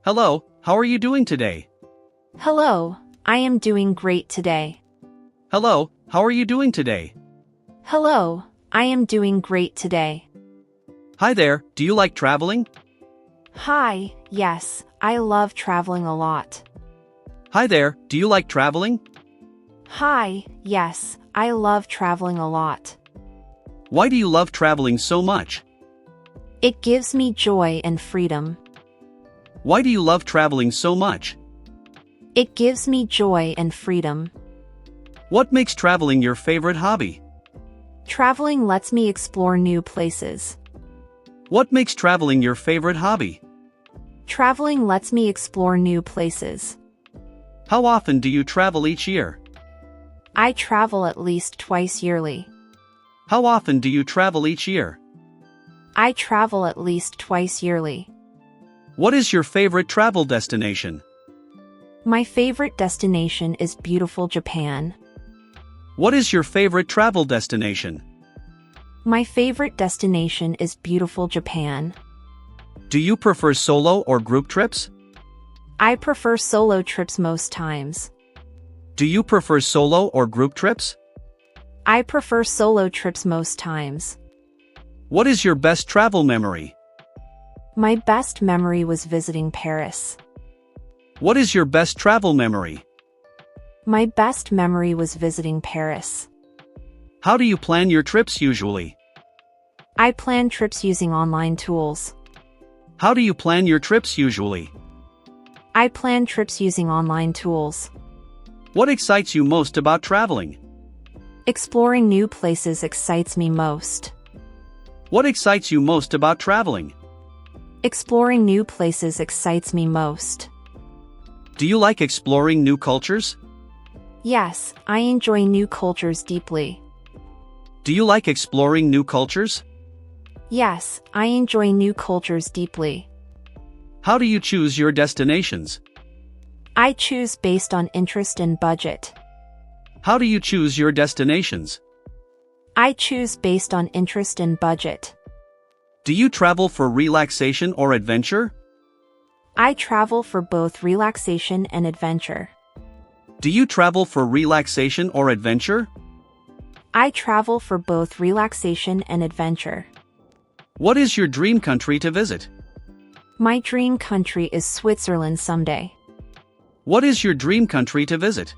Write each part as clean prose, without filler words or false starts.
Hello, how are you doing today? Hello, I am doing great today. Hello, how are you doing today? Hello, I am doing great today. Hi there, do you like traveling? Hi, yes, I love traveling a lot. Hi there, do you like traveling? Hi, yes, I love traveling a lot. Why do you love traveling so much? It gives me joy and freedom. Why do you love traveling so much? It gives me joy and freedom. What makes traveling your favorite hobby? Traveling lets me explore new places. What makes traveling your favorite hobby? Traveling lets me explore new places. How often do you travel each year? I travel at least twice yearly. How often do you travel each year? I travel at least twice yearly. What is your favorite travel destination? My favorite destination is beautiful Japan. What is your favorite travel destination? My favorite destination is beautiful Japan. Do you prefer solo or group trips? I prefer solo trips most times. Do you prefer solo or group trips? I prefer solo trips most times. What is your best travel memory? My best memory was visiting Paris. What is your best travel memory? My best memory was visiting Paris. How do you plan your trips usually? I plan trips using online tools. How do you plan your trips usually? I plan trips using online tools. What excites you most about traveling? Exploring new places excites me most. What excites you most about traveling? Exploring new places excites me most. Do you like exploring new cultures? Yes, I enjoy new cultures deeply. Do you like exploring new cultures? Yes, I enjoy new cultures deeply. How do you choose your destinations? I choose based on interest and budget. How do you choose your destinations? I choose based on interest and budget. Do you travel for relaxation or adventure? I travel for both relaxation and adventure. Do you travel for relaxation or adventure? I travel for both relaxation and adventure. What is your dream country to visit? My dream country is Switzerland someday. What is your dream country to visit?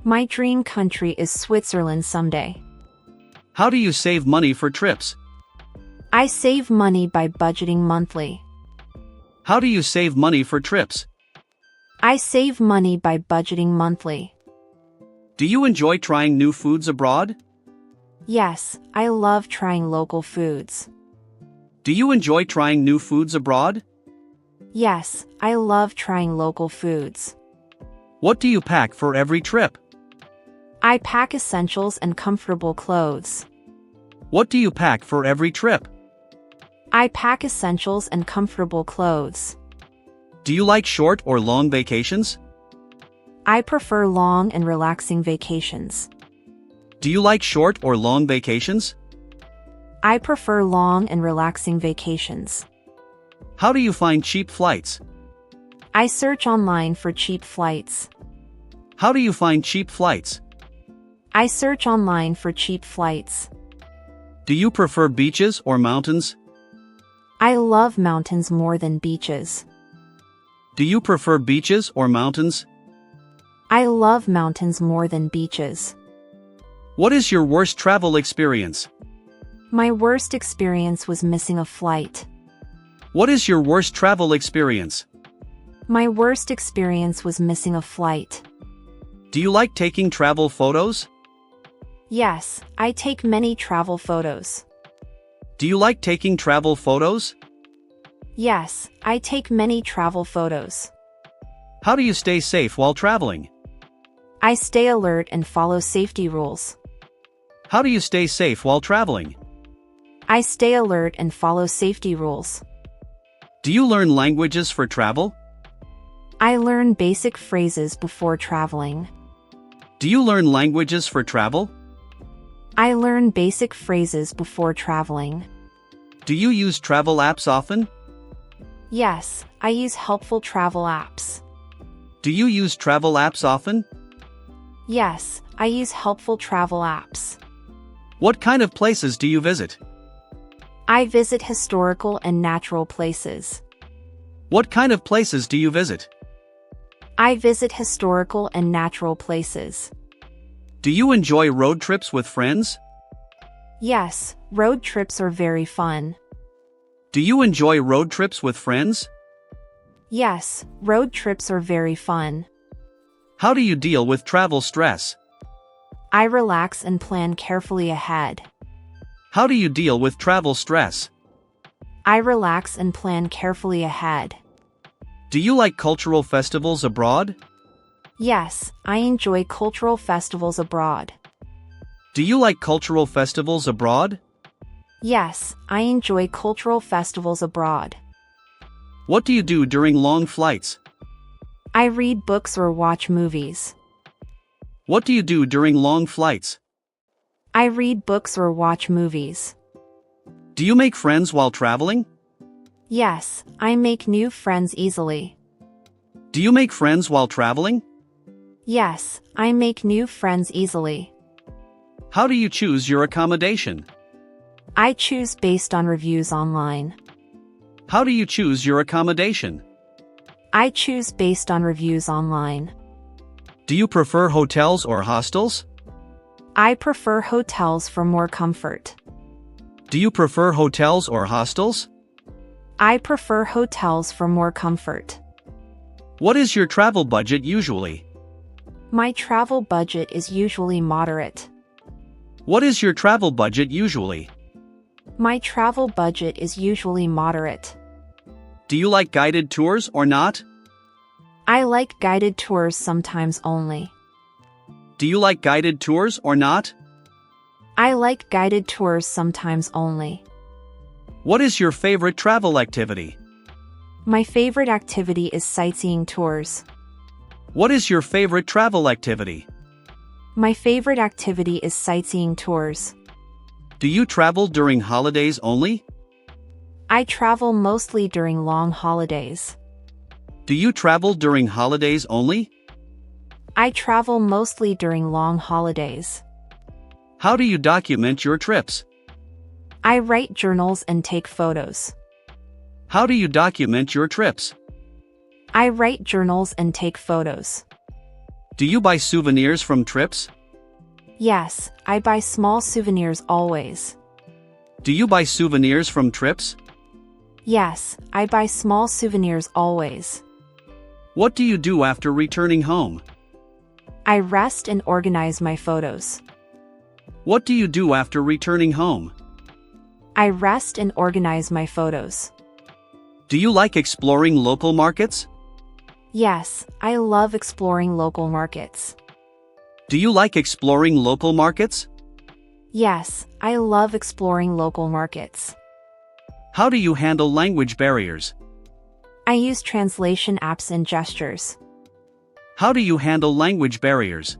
My dream country is Switzerland someday. How do you save money for trips? I save money by budgeting monthly. How do you save money for trips? I save money by budgeting monthly. Do you enjoy trying new foods abroad? Yes, I love trying local foods. Do you enjoy trying new foods abroad? Yes, I love trying local foods. What do you pack for every trip? I pack essentials and comfortable clothes. What do you pack for every trip? I pack essentials and comfortable clothes. Do you like short or long vacations? I prefer long and relaxing vacations. Do you like short or long vacations? I prefer long and relaxing vacations. How do you find cheap flights? I search online for cheap flights. How do you find cheap flights? I search online for cheap flights. Do you prefer beaches or mountains? I love mountains more than beaches. Do you prefer beaches or mountains? I love mountains more than beaches. What is your worst travel experience? My worst experience was missing a flight. What is your worst travel experience? My worst experience was missing a flight. Do you like taking travel photos? Yes, I take many travel photos. Do you like taking travel photos? Yes, I take many travel photos. How do you stay safe while traveling? I stay alert and follow safety rules. How do you stay safe while traveling? I stay alert and follow safety rules. Do you learn languages for travel? I learn basic phrases before traveling. Do you learn languages for travel? I learn basic phrases before traveling. Do you use travel apps often? Yes, I use helpful travel apps. Do you use travel apps often? Yes, I use helpful travel apps. What kind of places do you visit? I visit historical and natural places. What kind of places do you visit? I visit historical and natural places. Do you enjoy road trips with friends? Yes, road trips are very fun. Do you enjoy road trips with friends? Yes, road trips are very fun. How do you deal with travel stress? I relax and plan carefully ahead. How do you deal with travel stress? I relax and plan carefully ahead. Do you like cultural festivals abroad? Yes, I enjoy cultural festivals abroad. Do you like cultural festivals abroad? Yes, I enjoy cultural festivals abroad. What do you do during long flights? I read books or watch movies. What do you do during long flights? I read books or watch movies. Do you make friends while traveling? Yes, I make new friends easily. Do you make friends while traveling? Yes, I make new friends easily. How do you choose your accommodation? I choose based on reviews online. How do you choose your accommodation? I choose based on reviews online. Do you prefer hotels or hostels? I prefer hotels for more comfort. Do you prefer hotels or hostels? I prefer hotels for more comfort. What is your travel budget usually? My travel budget is usually moderate. What is your travel budget usually? My travel budget is usually moderate. Do you like guided tours or not? I like guided tours sometimes only. Do you like guided tours or not? I like guided tours sometimes only. What is your favorite travel activity? My favorite activity is sightseeing tours. What is your favorite travel activity? My favorite activity is sightseeing tours. Do you travel during holidays only? I travel mostly during long holidays. Do you travel during holidays only? I travel mostly during long holidays. How do you document your trips? I write journals and take photos. How do you document your trips? I write journals and take photos. Do you buy souvenirs from trips? Yes, I buy small souvenirs always. Do you buy souvenirs from trips? Yes, I buy small souvenirs always. What do you do after returning home? I rest and organize my photos. What do you do after returning home? I rest and organize my photos. Do you like exploring local markets? Yes, I love exploring local markets. Do you like exploring local markets? Yes, I love exploring local markets. How do you handle language barriers? I use translation apps and gestures. How do you handle language barriers?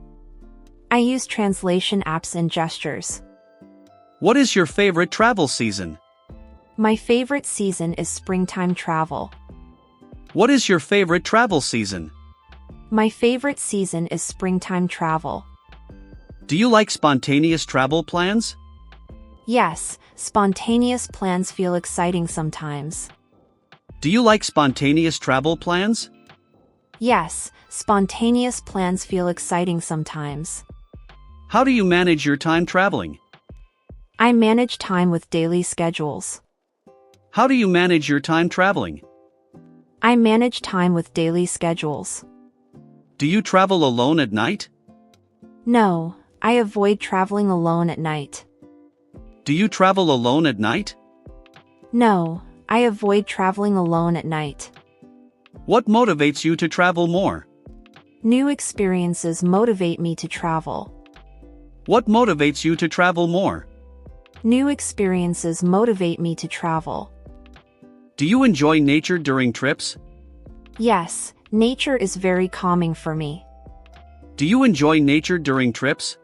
I use translation apps and gestures. What is your favorite travel season? My favorite season is springtime travel. What is your favorite travel season? My favorite season is springtime travel. Do you like spontaneous travel plans? Yes, spontaneous plans feel exciting sometimes. Do you like spontaneous travel plans? Yes, spontaneous plans feel exciting sometimes. How do you manage your time traveling? I manage time with daily schedules. How do you manage your time traveling? I manage time with daily schedules. Do you travel alone at night? No, I avoid traveling alone at night. Do you travel alone at night? No, I avoid traveling alone at night. What motivates you to travel more? New experiences motivate me to travel. What motivates you to travel more? New experiences motivate me to travel. Do you enjoy nature during trips? Yes, nature is very calming for me. Do you enjoy nature during trips?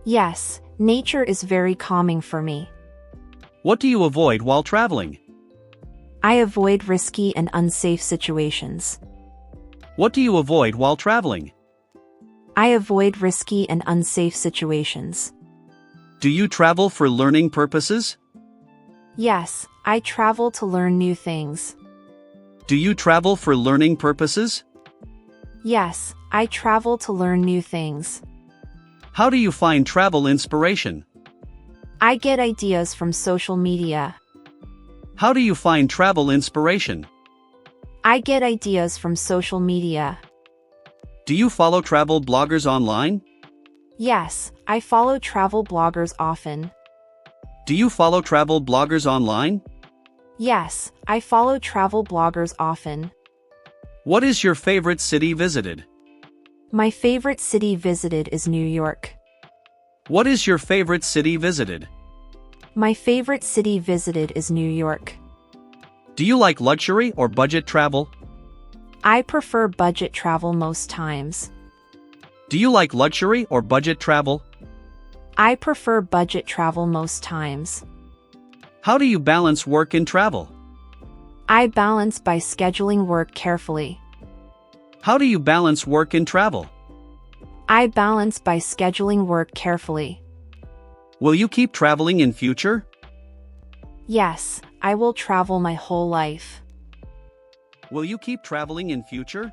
Yes, nature is very calming for me. What do you avoid while traveling? I avoid risky and unsafe situations. What do you avoid while traveling? I avoid risky and unsafe situations. Do you travel for learning purposes? Yes, I travel to learn new things. Do you travel for learning purposes? Yes, I travel to learn new things. How do you find travel inspiration? I get ideas from social media. How do you find travel inspiration? I get ideas from social media. Do you follow travel bloggers online? Yes, I follow travel bloggers often. Do you follow travel bloggers online? Yes, I follow travel bloggers often. What is your favorite city visited? My favorite city visited is New York. What is your favorite city visited? My favorite city visited is New York. Do you like luxury or budget travel? I prefer budget travel most times. Do you like luxury or budget travel? I prefer budget travel most times. How do you balance work and travel? I balance by scheduling work carefully. How do you balance work and travel? I balance by scheduling work carefully. Will you keep traveling in future? Yes, I will travel my whole life. Will you keep traveling in future?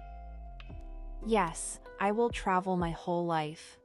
Yes, I will travel my whole life.